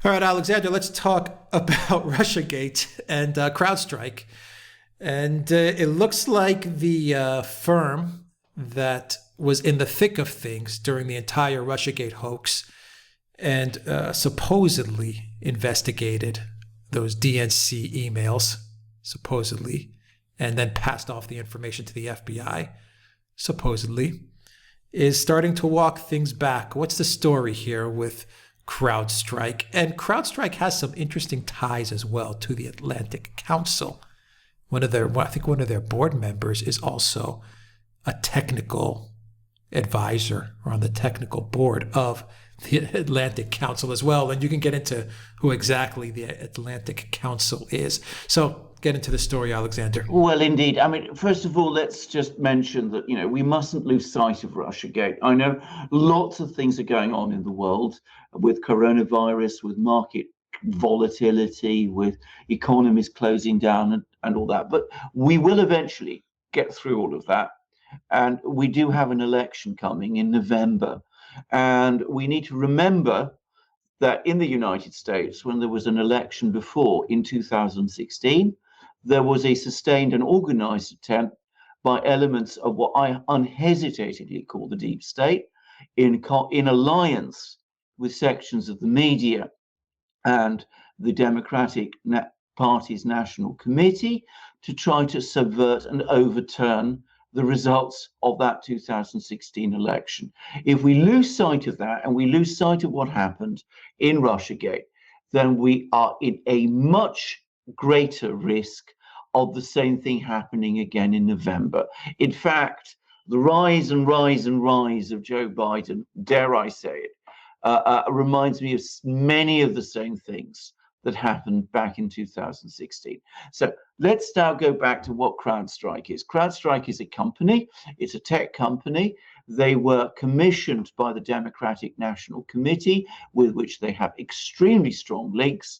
All right, Alexander, let's talk about Russiagate and Crowdstrike. And it looks like the firm that was in the thick of things during the entire Russiagate hoax and supposedly investigated those DNC emails, supposedly, and then passed off the information to the FBI, supposedly, is starting to walk things back. What's the story here with Crowdstrike? And Crowdstrike has some interesting ties as well to the Atlantic Council. I think one of their board members is also a technical advisor or on the technical board of the Atlantic Council as well. And you can get into who exactly the Atlantic Council is. So get into the story, Alexander. Well, indeed. I mean, first of all, let's just mention that, we mustn't lose sight of Russiagate. I know lots of things are going on in the world with coronavirus, with market volatility, with economies closing down and all that. But we will eventually get through all of that. And we do have an election coming in November. And we need to remember that in the United States, when there was an election before in 2016, there was a sustained and organized attempt by elements of what I unhesitatingly call the deep state in alliance with sections of the media and the Democratic Party's National Committee to try to subvert and overturn the results of that 2016 election. If we lose sight of that and we lose sight of what happened in Russiagate, then we are in a much greater risk of the same thing happening again in November. In fact, the rise and rise and rise of Joe Biden, dare I say it, reminds me of many of the same things that happened back in 2016. So let's now go back to what Crowdstrike is. Crowdstrike is a company, it's a tech company. They were commissioned by the Democratic National Committee, with which they have extremely strong links,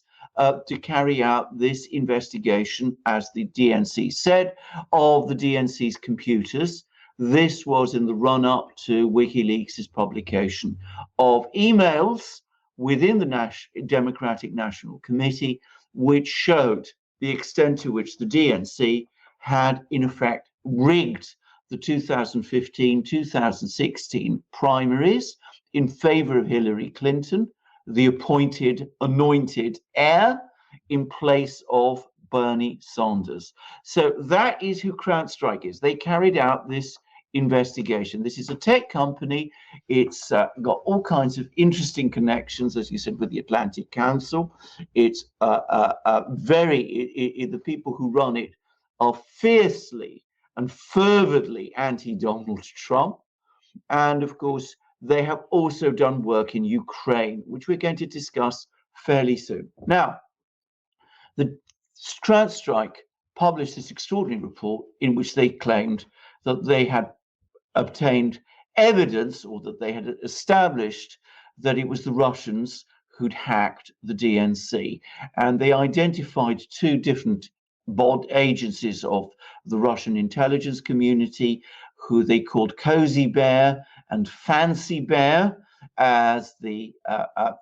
to carry out this investigation, as the DNC said, of the DNC's computers. This was in the run-up to WikiLeaks' publication of emails within the Democratic National Committee, which showed the extent to which the DNC had, in effect, rigged the 2015-2016 primaries in favor of Hillary Clinton, the anointed heir, in place of Bernie Sanders. So that is who Crowdstrike is. They carried out this investigation. This is a tech company. It's got all kinds of interesting connections, as you said, with the Atlantic Council. It's the people who run it are fiercely and fervently anti-Donald Trump. And of course, they have also done work in Ukraine, which we're going to discuss fairly soon. Now, the Crowdstrike published this extraordinary report in which they claimed that they had obtained evidence, or that they had established, that it was the Russians who'd hacked the DNC. And they identified two different agencies of the Russian intelligence community, who they called Cozy Bear and Fancy Bear, as the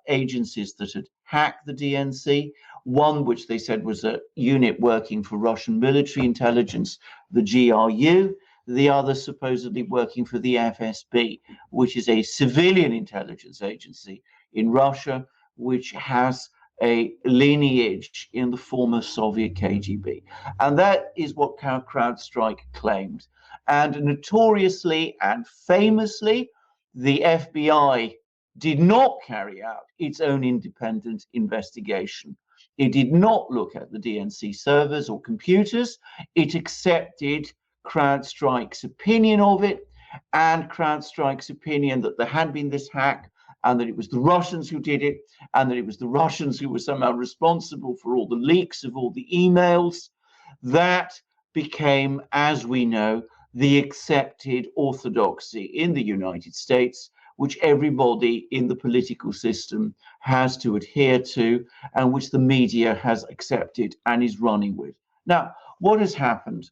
agencies that had hacked the DNC. One, which they said was a unit working for Russian military intelligence, the GRU. The other supposedly working for the FSB, which is a civilian intelligence agency in Russia, which has a lineage in the former Soviet KGB. And that is what Crowdstrike claimed. And notoriously and famously, the FBI did not carry out its own independent investigation. It did not look at the DNC servers or computers. It accepted Crowdstrike's opinion of it, and Crowdstrike's opinion that there had been this hack, and that it was the Russians who did it, and that it was the Russians who were somehow responsible for all the leaks of all the emails. That became, as we know, the accepted orthodoxy in the United States, which everybody in the political system has to adhere to, and which the media has accepted and is running with. Now, what has happened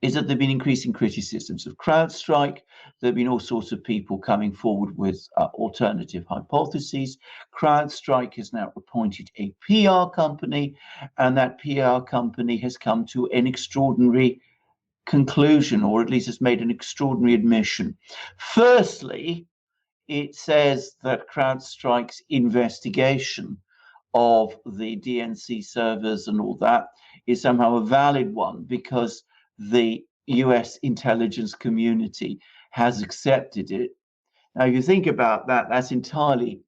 is that there have been increasing criticisms of CrowdStrike. There have been all sorts of people coming forward with alternative hypotheses. CrowdStrike has now appointed a PR company, and that PR company has come to an extraordinary conclusion, or at least has made an extraordinary admission. Firstly, it says that CrowdStrike's investigation of the DNC servers and all that is somehow a valid one because the US intelligence community has accepted it. Now, you think about that, that's entirely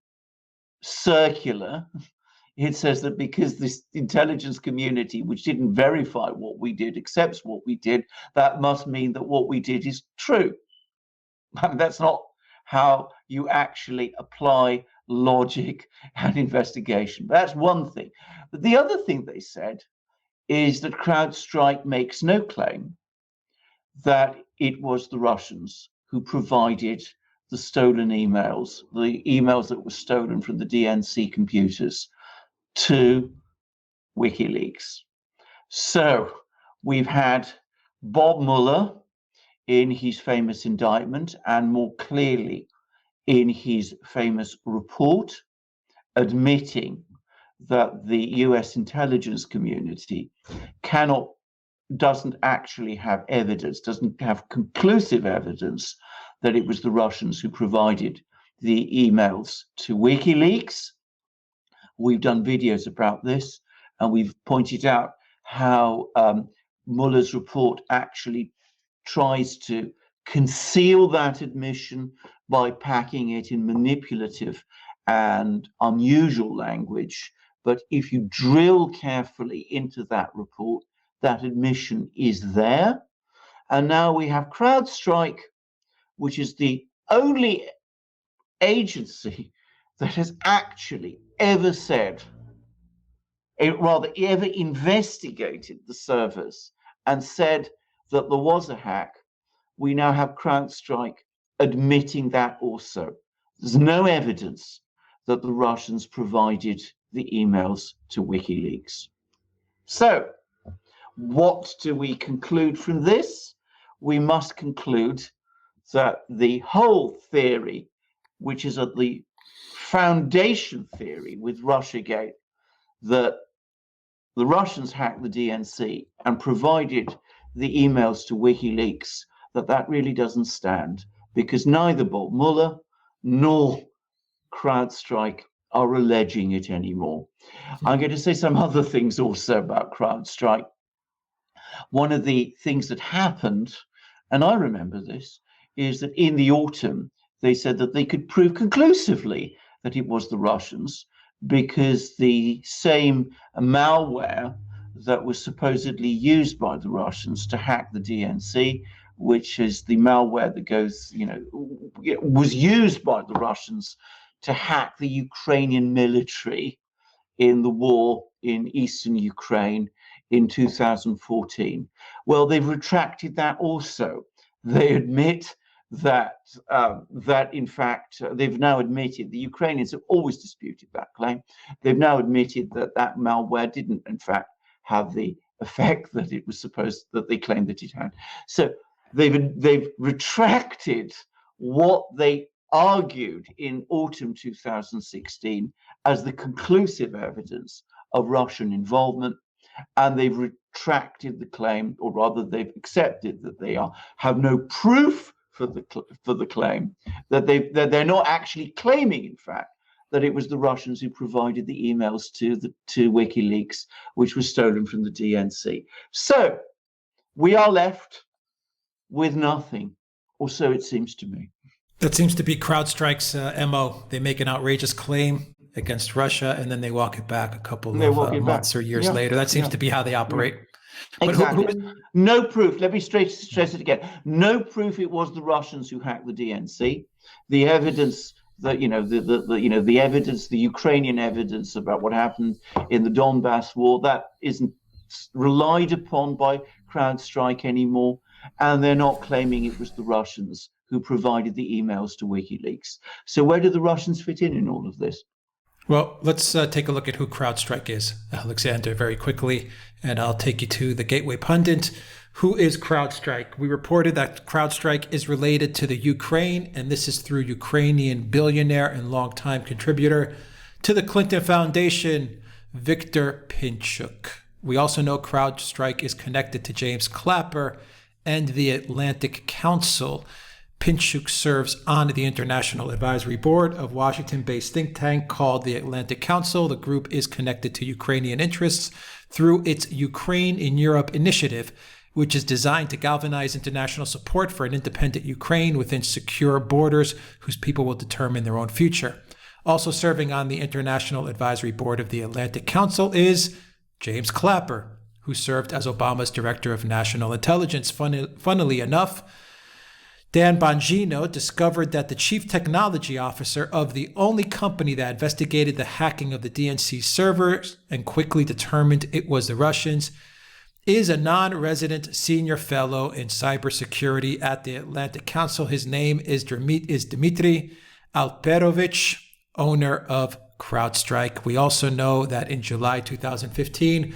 circular. It says that because this intelligence community, which didn't verify what we did, accepts what we did, that must mean that what we did is true. I mean, that's not how you actually apply logic and investigation. But that's one thing. But the other thing they said is that CrowdStrike makes no claim that it was the Russians who provided the stolen emails, the emails that were stolen from the DNC computers to WikiLeaks. So we've had Bob Mueller in his famous indictment, and more clearly in his famous report, admitting that the US intelligence community doesn't actually have evidence, doesn't have conclusive evidence that it was the Russians who provided the emails to WikiLeaks. We've done videos about this, and we've pointed out how Mueller's report actually tries to conceal that admission by packing it in manipulative and unusual language. But if you drill carefully into that report, that admission is there. And now we have CrowdStrike, which is the only agency that has actually ever said, ever investigated the servers and said that there was a hack. We now have CrowdStrike admitting that also. There's no evidence that the Russians provided the emails to WikiLeaks. So, what do we conclude from this? We must conclude that the whole theory, which is at the foundation theory with Russiagate, that the Russians hacked the DNC and provided the emails to WikiLeaks, that really doesn't stand, because neither Bob Mueller nor CrowdStrike are alleging it anymore. I'm going to say some other things also about CrowdStrike. One of the things that happened, and I remember this, is that in the autumn, they said that they could prove conclusively that it was the Russians, because the same malware that was supposedly used by the Russians to hack the DNC, which is the malware that goes, was used by the Russians to hack the Ukrainian military in the war in eastern Ukraine in 2014. Well, they've retracted that also. They admit that in fact, they've now admitted, the Ukrainians have always disputed that claim. They've now admitted that malware didn't, in fact, have the effect that it was supposed, that they claimed that it had. So they've retracted what they argued in autumn 2016 as the conclusive evidence of Russian involvement, and they've retracted the claim, or rather they've accepted that they have no proof for the claim, that they're not actually claiming, in fact, that it was the Russians who provided the emails to WikiLeaks, which was stolen from the DNC. So we are left with nothing, or so it seems to me. That seems to be CrowdStrike's MO. They make an outrageous claim against Russia, and then they walk it back a couple of months or years later. That seems to be how they operate. Exactly. But no proof. Let me stress it again. No proof it was the Russians who hacked the DNC. The evidence that the evidence, the Ukrainian evidence about what happened in the Donbass war, that isn't relied upon by CrowdStrike anymore, and they're not claiming it was the Russians who provided the emails to WikiLeaks. So where do the Russians fit in all of this? Well, let's take a look at who CrowdStrike is, Alexander, very quickly, and I'll take you to the Gateway Pundit. Who is CrowdStrike? We reported that CrowdStrike is related to the Ukraine, and this is through Ukrainian billionaire and longtime contributor to the Clinton Foundation, Viktor Pinchuk. We also know CrowdStrike is connected to James Clapper and the Atlantic Council. Pinchuk serves on the International Advisory Board of Washington-based think tank called the Atlantic Council. The group is connected to Ukrainian interests through its Ukraine in Europe initiative, which is designed to galvanize international support for an independent Ukraine within secure borders whose people will determine their own future. Also serving on the International Advisory Board of the Atlantic Council is James Clapper, who served as Obama's Director of National Intelligence. Funnily enough, Dan Bongino discovered that the chief technology officer of the only company that investigated the hacking of the DNC servers and quickly determined it was the Russians is a non-resident senior fellow in cybersecurity at the Atlantic Council. His name is Dmitry Alperovich, owner of CrowdStrike. We also know that in July 2015,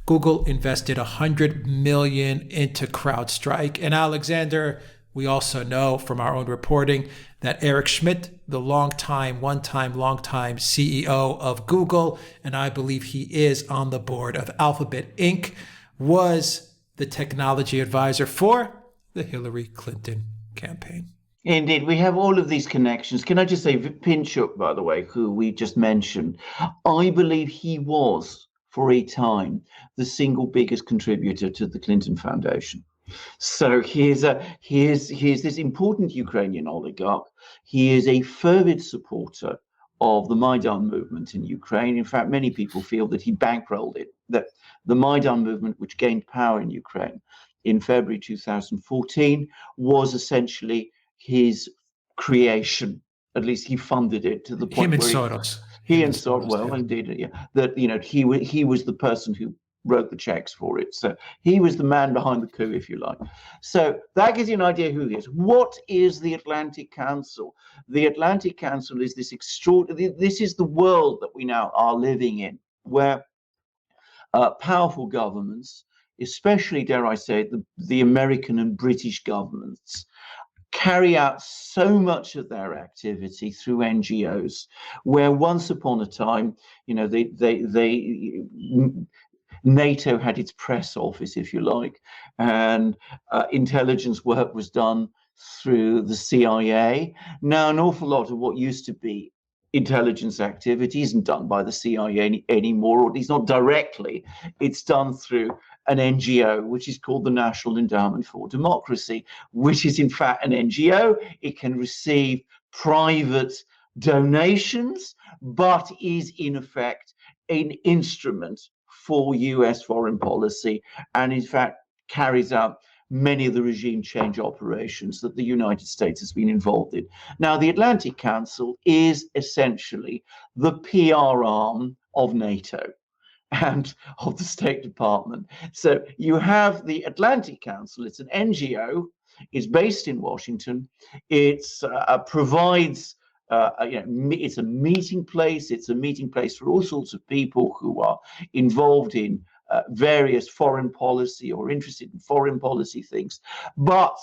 Google invested $100 million into CrowdStrike. And Alexander, we also know from our own reporting that Eric Schmidt, the longtime CEO of Google, and I believe he is on the board of Alphabet Inc., was the technology advisor for the Hillary Clinton campaign. Indeed, we have all of these connections. Can I just say, Pinchuk, by the way, who we just mentioned, I believe he was, for a time, the single biggest contributor to the Clinton Foundation. So he is this important Ukrainian oligarch. He is a fervid supporter of the Maidan movement in Ukraine. In fact, many people feel that he bankrolled it, that the Maidan movement, which gained power in Ukraine in February 2014, was essentially his creation. At least he funded it to the point Him where Soros. He and Soros, well, indeed, yeah. That he was the person who wrote the checks for it. So he was the man behind the coup, if you like. So that gives you an idea who he is. What is the Atlantic Council? The Atlantic Council is this extraordinary. This is the world that we now are living in, where powerful governments, especially, dare I say, the American and British governments, carry out so much of their activity through NGOs, where once upon a time, NATO had its press office, if you like, and intelligence work was done through the CIA. Now, an awful lot of what used to be intelligence activity isn't done by the CIA anymore, or at least not directly. It's done through an NGO, which is called the National Endowment for Democracy, which is in fact an NGO. It can receive private donations, but is in effect an instrument for US foreign policy, and in fact carries out many of the regime change operations that the United States has been involved in. Now, the Atlantic Council is essentially the PR arm of NATO and of the State Department. So you have the Atlantic Council. It's an NGO. It's based in Washington. It provides it's a meeting place. It's a meeting place for all sorts of people who are involved in various foreign policy or interested in foreign policy things. But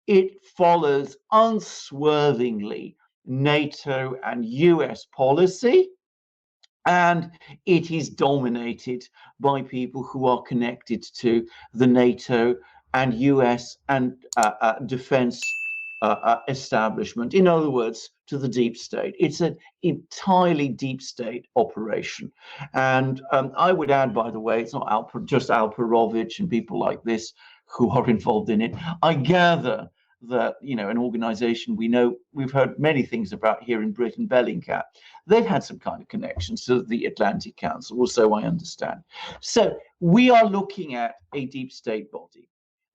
it follows unswervingly NATO and US policy, and it is dominated by people who are connected to the NATO and US and defense establishment. In other words, to the deep state. It's an entirely deep state operation. And I would add, by the way, it's not just Alperovich and people like this who are involved in it. I gather that, an organization we've heard many things about here in Britain, Bellingcat, they've had some kind of connections to the Atlantic Council, or so I understand. So we are looking at a deep state body,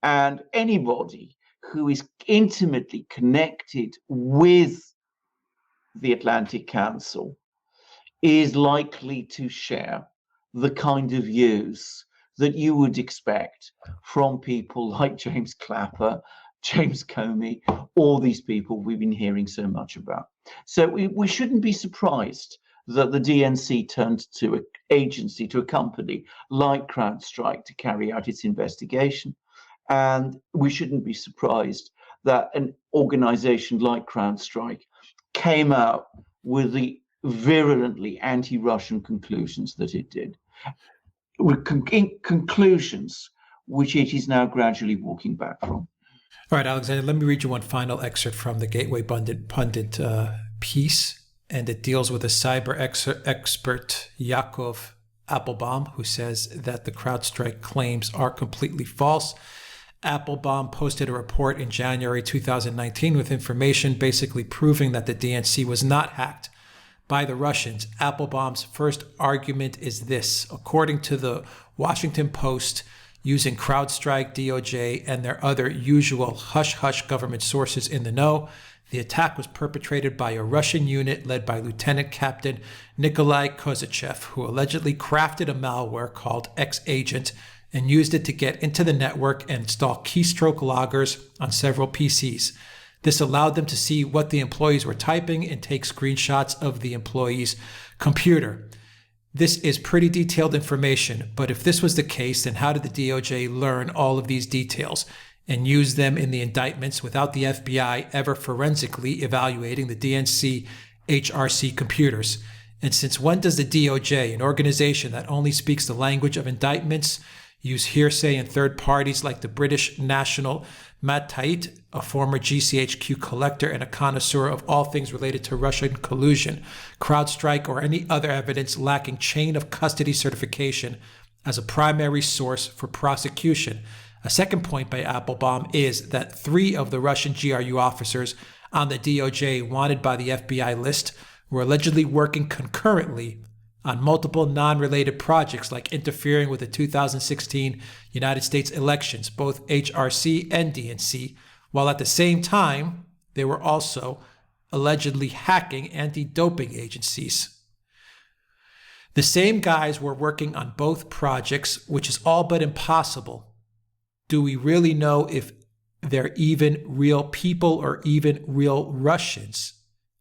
and anybody who is intimately connected with the Atlantic Council is likely to share the kind of views that you would expect from people like James Clapper, James Comey, all these people we've been hearing so much about. So we shouldn't be surprised that the DNC turned to an agency, to a company like CrowdStrike to carry out its investigation. And we shouldn't be surprised that an organization like CrowdStrike came out with the virulently anti-Russian conclusions that it did, with conclusions which it is now gradually walking back from. All right, Alexander, let me read you one final excerpt from the Gateway Pundit piece, and it deals with a cyber expert, Yakov Applebaum, who says that the CrowdStrike claims are completely false. Applebaum posted a report in January 2019 with information basically proving that the DNC was not hacked by the Russians. Applebaum's first argument is this. According to the Washington Post, using CrowdStrike, DOJ, and their other usual hush-hush government sources in the know, the attack was perpetrated by a Russian unit led by Lieutenant Captain Nikolai Kozachev, who allegedly crafted a malware called X-Agent and used it to get into the network and install keystroke loggers on several PCs. This allowed them to see what the employees were typing and take screenshots of the employee's computer. This is pretty detailed information, but if this was the case, then how did the DOJ learn all of these details and use them in the indictments without the FBI ever forensically evaluating the DNC HRC computers? And since when does the DOJ, an organization that only speaks the language of indictments, use hearsay and third parties like the British national Matt Tait, a former GCHQ collector and a connoisseur of all things related to Russian collusion, CrowdStrike, or any other evidence lacking chain of custody certification as a primary source for prosecution? A second point by Applebaum is that 3 of the Russian GRU officers on the DOJ wanted by the FBI list were allegedly working concurrently on multiple non-related projects like interfering with the 2016 United States elections, both HRC and DNC, while at the same time, they were also allegedly hacking anti-doping agencies. The same guys were working on both projects, which is all but impossible. Do we really know if they're even real people or even real Russians?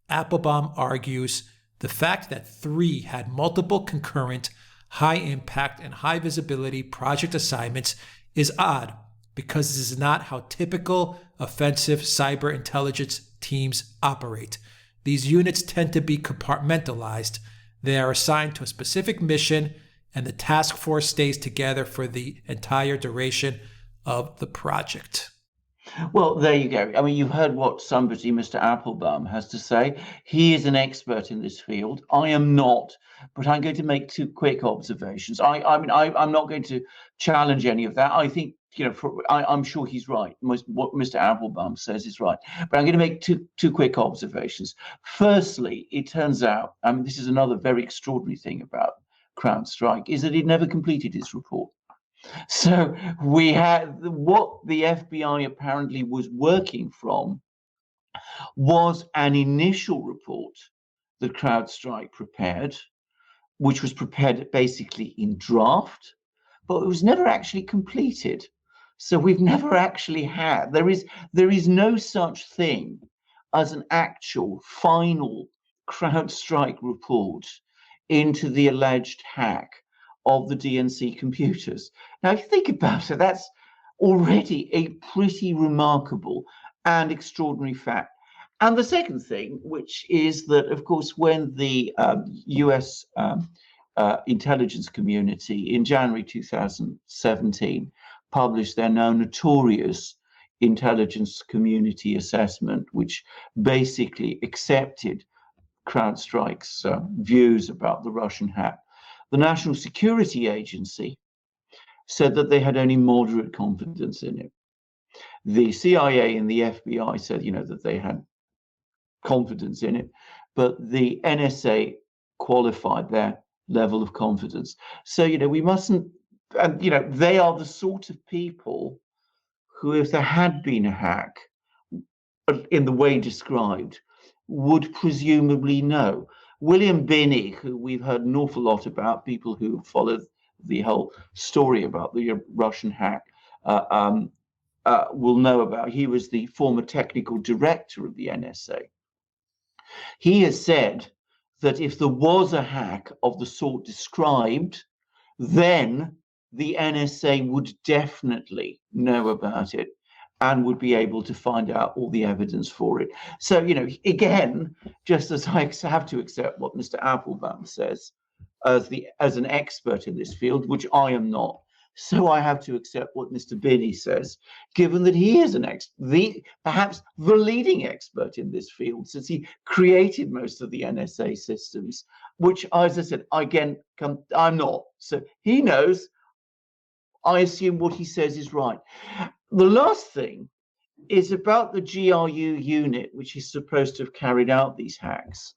Applebaum argues the fact that 3 had multiple concurrent, high-impact, and high-visibility project assignments is odd because this is not how typical offensive cyber intelligence teams operate. These units tend to be compartmentalized. They are assigned to a specific mission, and the task force stays together for the entire duration of the project. Well, there you go. I mean, you've heard what somebody, Mr. Applebaum, has to say. He is an expert in this field. I am not, but I'm going to make 2 quick observations. I'm not going to challenge any of that. I think, I'm sure he's right. What Mr. Applebaum says is right. But I'm going to make two quick observations. Firstly, it turns out, this is another very extraordinary thing about CrowdStrike, is that it never completed its report. So we had what the FBI apparently was working from was an initial report that CrowdStrike prepared, which was prepared basically in draft, but it was never actually completed. So we've never actually had, there is no such thing as an actual final CrowdStrike report into the alleged hack of the DNC computers. Now, if you think about it, that's already a pretty remarkable and extraordinary fact. And the second thing, which is that, of course, when the US intelligence community in January 2017 published their now notorious intelligence community assessment, which basically accepted CrowdStrike's views about the Russian hack, the National Security Agency said that they had only moderate confidence in it. The CIA and the FBI said, that they had confidence in it, but the NSA qualified their level of confidence. So, we mustn't, and, they are the sort of people who, if there had been a hack in the way described, would presumably know. William Binney, who we've heard an awful lot about, people who followed the whole story about the Russian hack, will know about. He was the former technical director of the NSA. He has said that if there was a hack of the sort described, then the NSA would definitely know about it and would be able to find out all the evidence for it. So, again, just as I have to accept what Mr. Applebaum says as an expert in this field, which I am not, so I have to accept what Mr. Binney says, given that he is perhaps the leading expert in this field, since he created most of the NSA systems, which, as I said, again, I'm not. So he knows. I assume what he says is right. The last thing is about the GRU unit, which is supposed to have carried out these hacks.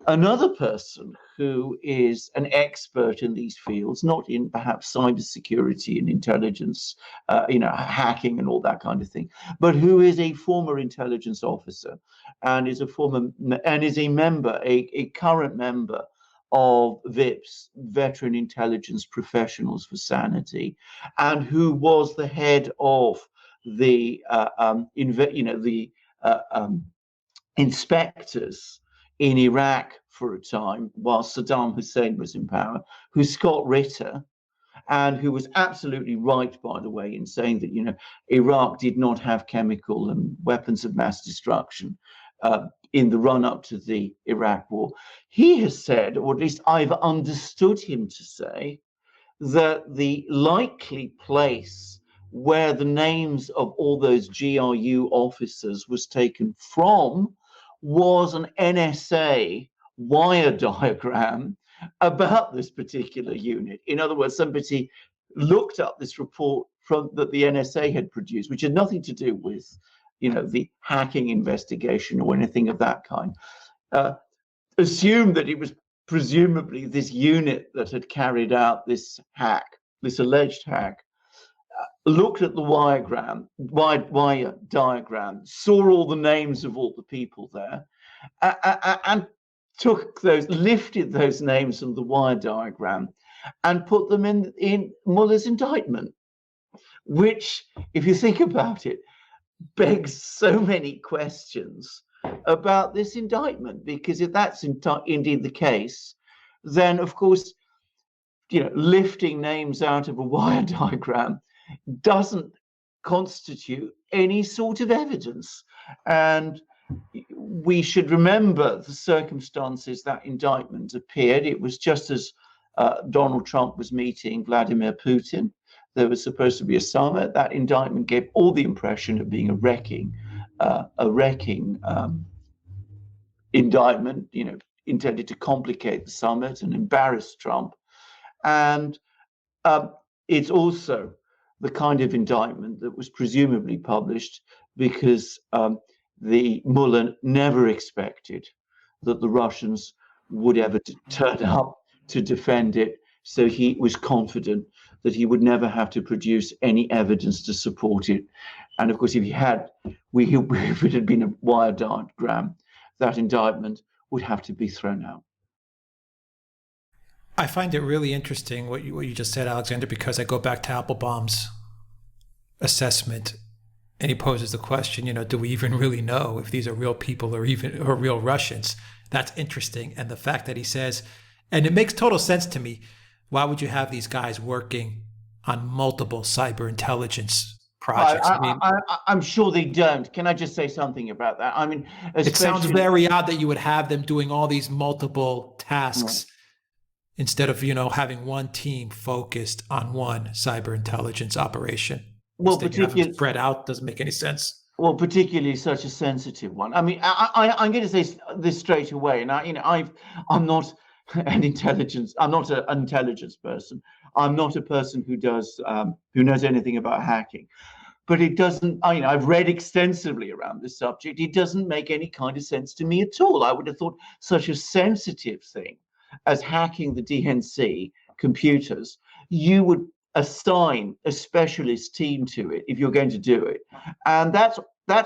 Another person who is an expert in these fields, not in perhaps cybersecurity and intelligence, hacking and all that kind of thing, but who is a former intelligence officer and is a current member of VIPS, Veteran Intelligence Professionals for Sanity, and who was the head of the inspectors in Iraq for a time while Saddam Hussein was in power, who's Scott Ritter, and who was absolutely right, by the way, in saying that Iraq did not have chemical and weapons of mass destruction in the run-up to the Iraq war. He has said, or at least I've understood him to say, that the likely place where the names of all those GRU officers was taken from was an NSA wire diagram about this particular unit. In other words, somebody looked up this report that the NSA had produced, which had nothing to do with the hacking investigation or anything of that kind, assumed that it was presumably this unit that had carried out this hack, this alleged hack, looked at the wire diagram, saw all the names of all the people there, and lifted those names from the wire diagram and put them in Mueller's indictment, which, if you think about it, begs so many questions about this indictment, because if that's indeed the case, then of course, lifting names out of a wire diagram doesn't constitute any sort of evidence. And we should remember the circumstances that indictment appeared. It was just as Donald Trump was meeting Vladimir Putin. There was supposed to be a summit. That indictment gave all the impression of being a wrecking indictment, intended to complicate the summit and embarrass Trump. And it's also the kind of indictment that was presumably published because the Mueller never expected that the Russians would ever turn up to defend it. So he was confident that he would never have to produce any evidence to support it. And of course, if it had been a wire diagram, that indictment would have to be thrown out. I find it really interesting what you just said, Alexander, because I go back to Applebaum's assessment, and he poses the question, do we even really know if these are real people or real Russians? That's interesting. And the fact that he says, and it makes total sense to me, why would you have these guys working on multiple cyber intelligence projects? I'm sure they don't. Can I just say something about that? I mean, it sounds very odd that you would have them doing all these multiple tasks instead of, having one team focused on one cyber intelligence operation. Well, particularly spread out doesn't make any sense. Well, particularly such a sensitive one. I mean, I'm going to say this straight away, and I'm not an intelligence. I'm not an intelligence person. I'm not a person who knows anything about hacking. But it doesn't. I've read extensively around this subject. It doesn't make any kind of sense to me at all. I would have thought such a sensitive thing as hacking the DNC computers, you would assign a specialist team to it if you're going to do it, and that's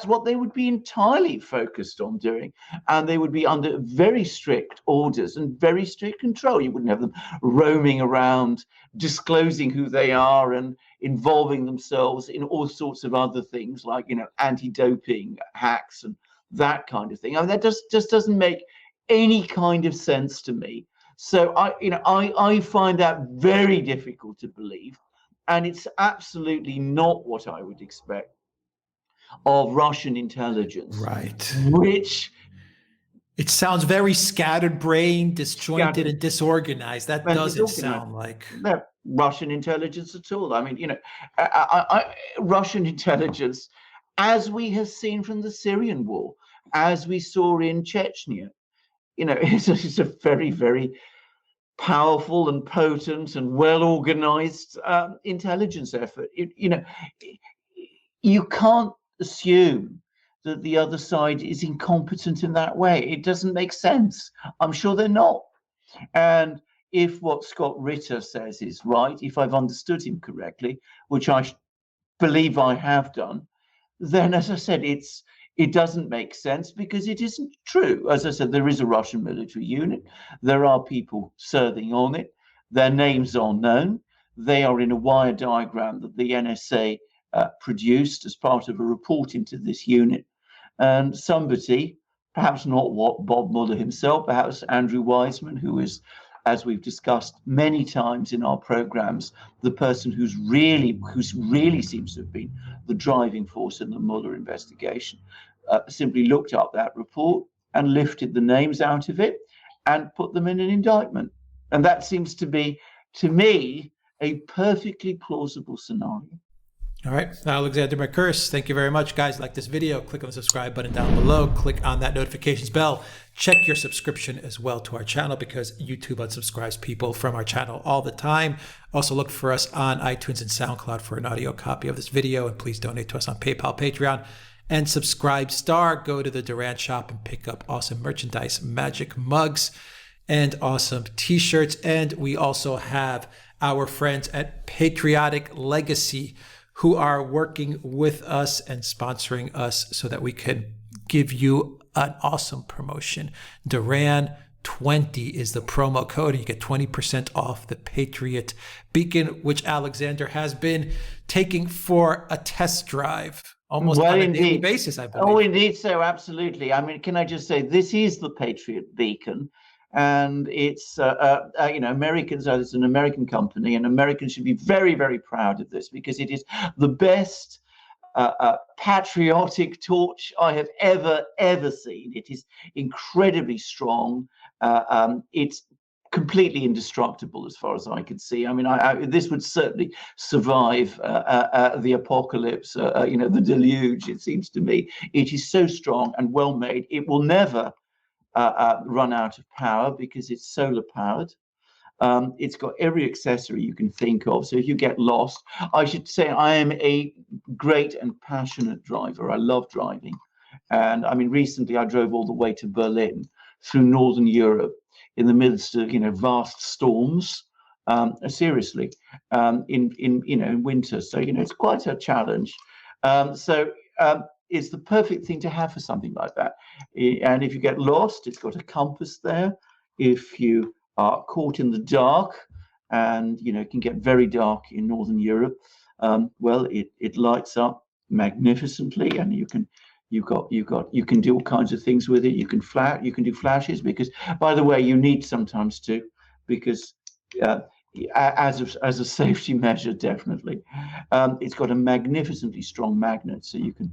what they would be entirely focused on doing, and they would be under very strict orders and very strict control. You wouldn't have them roaming around disclosing who they are and involving themselves in all sorts of other things like anti-doping hacks and that kind of thing. I mean, that just doesn't make any kind of sense to me. So I find that very difficult to believe, and it's absolutely not what I would expect of Russian intelligence, Right. which It sounds very scattered-brained, disjointed, scattered and disorganized. That and doesn't disorganized. sound like. They're Russian intelligence at all. I mean, Russian intelligence, as we have seen from the Syrian war, as we saw in Chechnya, it's a very, very powerful and potent and well-organized intelligence effort. You can't assume that the other side is incompetent in that way. It doesn't make sense. I'm sure they're not. And if what Scott Ritter says is right, if I've understood him correctly, which I believe I have done, then, as I said, it doesn't make sense because it isn't true. As I said, there is a Russian military unit. There are people serving on it. Their names are known. They are in a wire diagram that the NSA produced as part of a report into this unit. And somebody, perhaps not what Bob Mueller himself, perhaps Andrew Weissman, who is, as we've discussed many times in our programs, the person who's really seems to have been the driving force in the Mueller investigation, simply looked up that report and lifted the names out of it and put them in an indictment. And that seems to be, to me, a perfectly plausible scenario. All right, Alexander McCurse, thank you very much, guys. Like this video, click on the subscribe button down below, click on that notifications bell, check your subscription as well to our channel because YouTube unsubscribes people from our channel all the time. Also look for us on iTunes and SoundCloud for an audio copy of this video, and please donate to us on PayPal, Patreon, and Subscribe Star. Go to the Duran shop and pick up awesome merchandise, magic mugs, and awesome t-shirts. And we also have our friends at Patriotic Legacy who are working with us and sponsoring us so that we can give you an awesome promotion. Duran 20 is the promo code. You get 20% off the Patriot Beacon, which Alexander has been taking for a test drive almost on a daily basis, I believe. Oh, indeed so, absolutely. I mean, can I just say, this is the Patriot Beacon. And it's, Americans, it's an American company, and Americans should be very, very proud of this because it is the best patriotic torch I have ever seen. It is incredibly strong. It's completely indestructible as far as I can see. I mean, this would certainly survive the apocalypse, the deluge, it seems to me. It is so strong and well made. It will never run out of power because it's solar powered. It's got every accessory you can think of. So if you get lost, I should say I am a great and passionate driver. I love driving. And I mean, recently I drove all the way to Berlin through Northern Europe in the midst of, vast storms, seriously, in winter. So, it's quite a challenge. It's the perfect thing to have for something like that. And if you get lost, it's got a compass there. If you are caught in the dark, and it can get very dark in Northern Europe, it lights up magnificently, and you can do all kinds of things with it. You can do flashes, because, by the way, you need sometimes to, because as a safety measure, definitely. It's got a magnificently strong magnet, so you can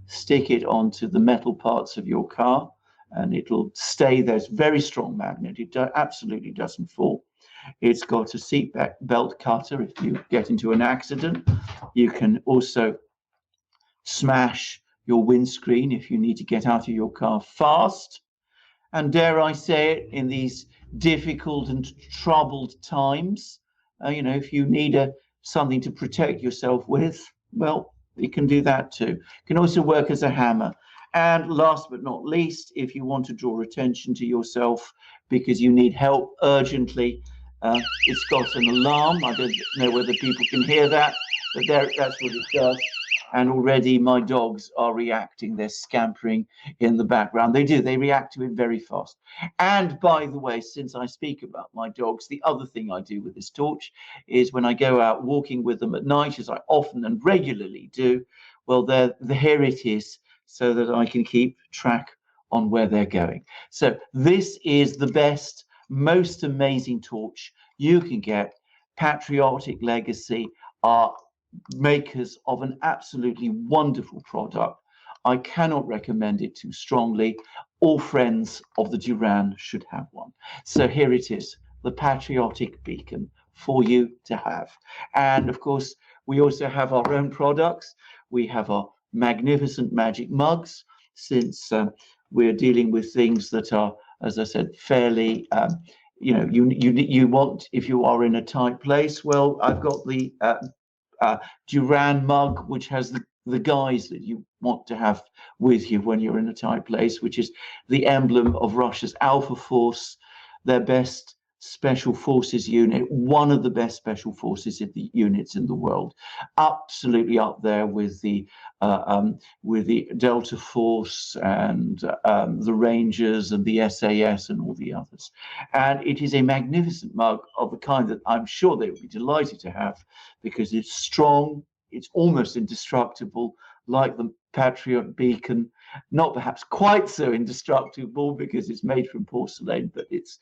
stick it onto the metal parts of your car and it'll stay there. It's a very strong magnet. It absolutely doesn't fall. It's got a seat belt cutter. If you get into an accident, you can also smash your windscreen if you need to get out of your car fast. And dare I say it, in these difficult and troubled times, if you need something to protect yourself with, well, it can do that too. It can also work as a hammer. And last but not least, if you want to draw attention to yourself because you need help urgently, it's got an alarm. I don't know whether people can hear that, but that's what it does. And already my dogs are reacting. They're scampering in the background. They do. They react to it very fast. And by the way, since I speak about my dogs, the other thing I do with this torch is when I go out walking with them at night, as I often and regularly do, well, here it is, so that I can keep track on where they're going. So this is the best, most amazing torch you can get. Patriotic Legacy are makers of an absolutely wonderful product. I cannot recommend it too strongly. All friends of the Duran should have one. So here it is, the Patriotic Beacon for you to have. And of course, we also have our own products. We have our magnificent magic mugs, since we're dealing with things that are, as I said, fairly, you want, if you are in a tight place, well, I've got the Duran mug, which has the guys that you want to have with you when you're in a tight place, which is the emblem of Russia's Alpha Force, their best special forces unit, one of the best special forces units in the world, absolutely up there with the Delta Force and the Rangers and the SAS and all the others. And it is a magnificent mug of the kind that I'm sure they would be delighted to have, because it's strong, it's almost indestructible, like the Patriot Beacon. Not perhaps quite so indestructible because it's made from porcelain, but it's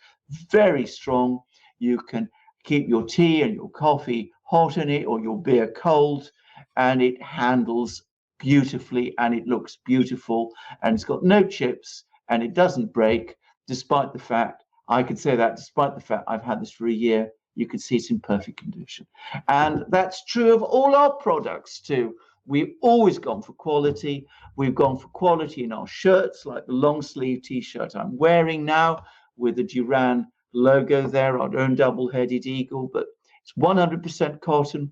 very strong. You can keep your tea and your coffee hot in it, or your beer cold, and it handles beautifully and it looks beautiful, and it's got no chips and it doesn't break, despite the fact, I can say that despite the fact I've had this for a year. You can see it's in perfect condition. And that's true of all our products too. We've always gone for quality. We've gone for quality in our shirts, like the long sleeve t-shirt I'm wearing now with the Duran logo there, our own double-headed eagle, but it's 100% cotton.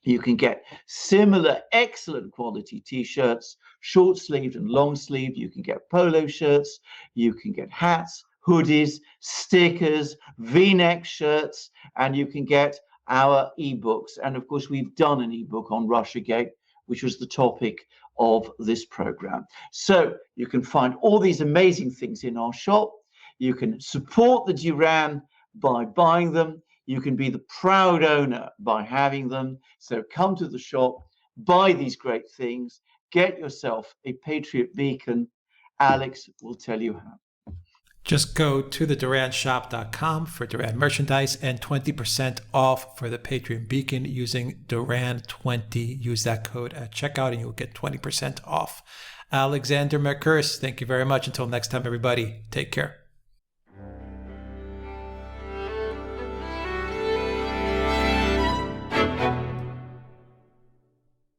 You can get similar excellent quality t-shirts, short sleeved and long sleeved. You can get polo shirts. You can get hats, hoodies, stickers, V-neck shirts, and you can get our ebooks. And of course, we've done an ebook on Russiagate, which was the topic of this program. So you can find all these amazing things in our shop. You can support the Duran by buying them. You can be the proud owner by having them. So come to the shop, buy these great things, get yourself a Patriot Beacon. Alex will tell you how. Just go to theduranshop.com for Duran merchandise and 20% off for the Patriot Beacon using Duran20. Use that code at checkout and you'll get 20% off. Alexander Mercurs, thank you very much. Until next time, everybody, take care.